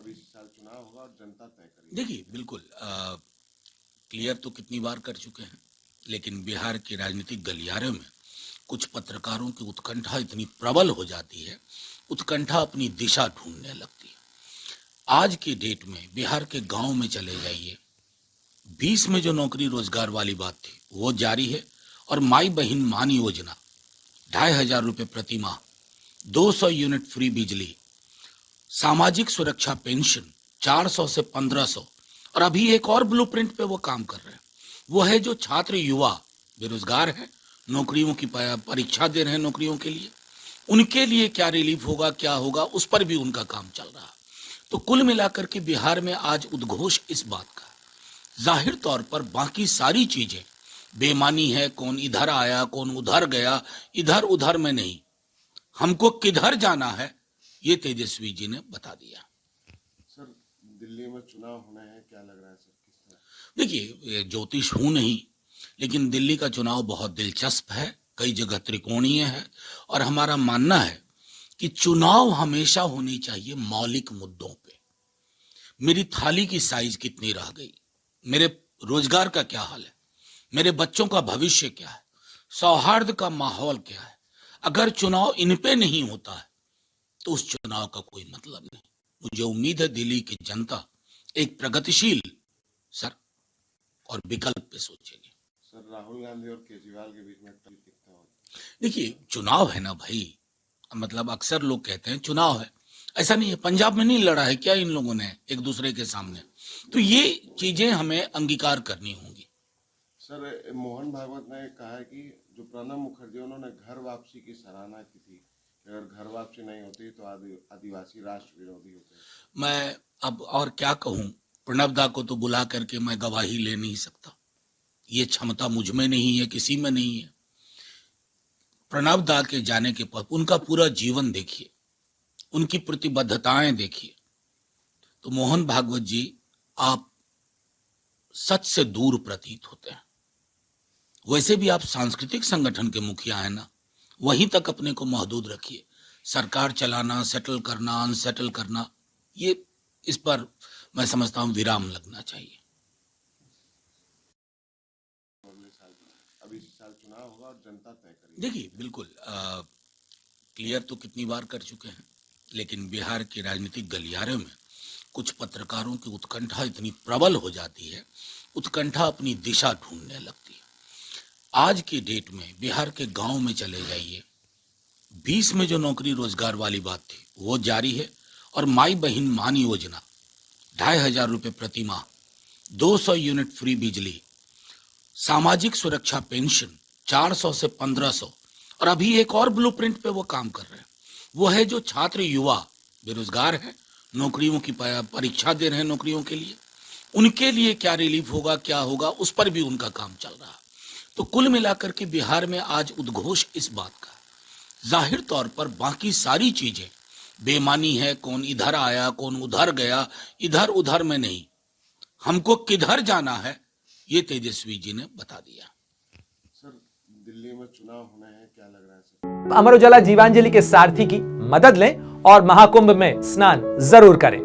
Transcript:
अब इस साल चुनाव होगा और जनता तय करेगी। देखिए बिल्कुल क्लियर तो कितनी बार कर चुके हैं, लेकिन बिहार के राजनीतिक गलियारे में कुछ पत्रकारों की उत्कंठा इतनी प्रबल हो जाती है, उत्कंठा अपनी दिशा ढूंढने लगती है। आज की डेट में बिहार के गांव में चले जाइए, 20 में जो नौकरी रोजगार वाली बात थी वो जारी है, और माई बहन मान योजना 2,500 रुपये प्रति माह, 200 यूनिट फ्री बिजली, सामाजिक सुरक्षा पेंशन 400 से 1500, और अभी एक और ब्लूप्रिंट पे वो काम कर रहे हैं। वो है जो छात्र युवा बेरोजगार हैं, नौकरियों की परीक्षा दे रहे हैं नौकरियों के लिए, उनके लिए क्या रिलीफ होगा, क्या होगा, उस पर भी उनका काम चल रहा है। तो कुल मिलाकर के बिहार में आज उद्घोष इस बात का, जाहिर तौर पर बाकी सारी चीजें बेमानी है, कौन इधर आया कौन उधर गया, इधर उधर में नहीं, हमको किधर जाना है ये तेजस्वी जी ने बता दिया। सर दिल्ली में चुनाव होने हैं, क्या लग रहा है सर, किस तरह? देखिए ज्योतिष हूं नहीं, लेकिन दिल्ली का चुनाव बहुत दिलचस्प है, कई जगह त्रिकोणीय है, और हमारा मानना है कि चुनाव हमेशा होनी चाहिए मौलिक मुद्दों पे। मेरी थाली की साइज कितनी रह गई, मेरे रोजगार का क्या हाल है, मेरे बच्चों का भविष्य क्या है, सौहार्द का माहौल क्या है। अगर चुनाव इन पे नहीं होता है तो उस चुनाव का कोई मतलब नहीं। मुझे उम्मीद है दिल्ली की जनता एक प्रगतिशील सर और विकल्प पे सोचेगी। सर राहुल गांधी और केजरीवाल के बीच में दिखता हो? देखिए चुनाव है ना भाई, मतलब अक्सर लोग कहते हैं चुनाव है, ऐसा नहीं है। पंजाब में नहीं लड़ा है क्या इन लोगों ने एक दूसरे के सामने? तो ये चीजें हमें अंगीकार करनी होंगी। सर मोहन भागवत ने कहा है कि जो प्रणब मुखर्जी उन्होंने घर वापसी की सराहना की थी, अगर घर वापसी नहीं होती तो आदिवासी राष्ट्र विरोधी होते। मैं अब और क्या कहूं, प्रणब दा को तो बुला करके मैं गवाही ले नहीं सकता, ये क्षमता मुझ में नहीं है, किसी में नहीं है। प्रणब दा के जाने के बाद उनका पूरा जीवन देखिए, उनकी प्रतिबद्धताएं देखिए, तो मोहन भागवत जी आप सच से दूर प्रतीत होते हैं। वैसे भी आप सांस्कृतिक संगठन के मुखिया हैं ना, वहीं तक अपने को महदूद रखिए। सरकार चलाना, सेटल करना, अनसेटल करना, ये इस पर मैं समझता हूं विराम लगना चाहिए। अब इस साल चुनाव होगा और जनता तय करेगी। देखिए बिल्कुल क्लियर तो कितनी बार कर चुके हैं, लेकिन बिहार के राजनीतिक गलियारे में कुछ पत्रकारों की उत्कंठा इतनी प्रबल हो जाती है, उत्कंठा अपनी दिशा ढूंढने लगती है। आज की डेट में बिहार के गांव में चले जाइए, 20 में जो नौकरी रोजगार वाली बात थी वो जारी है, और माई बहन मान योजना 2,500 रुपये प्रति माह, 200 यूनिट फ्री बिजली, सामाजिक सुरक्षा पेंशन 400 से 1500, और अभी एक और ब्लूप्रिंट पे वो काम कर रहे हैं। वो है जो छात्र युवा बेरोजगार हैं, नौकरियों की परीक्षा दे रहे हैं नौकरियों के लिए, उनके लिए क्या रिलीफ होगा, क्या होगा, उस पर भी उनका काम चल रहा है। तो कुल मिलाकर के बिहार में आज उद्घोष इस बात का, जाहिर तौर पर बाकी सारी चीजें बेमानी है, कौन इधर आया कौन उधर गया, इधर उधर में नहीं, हमको किधर जाना है ये तेजस्वी जी ने बता दिया। सर दिल्ली में चुनाव होने हैं, क्या लग रहा है सर? अमर उजाला जीवांजलि के सारथी की मदद लें और महाकुंभ में स्नान जरूर करें।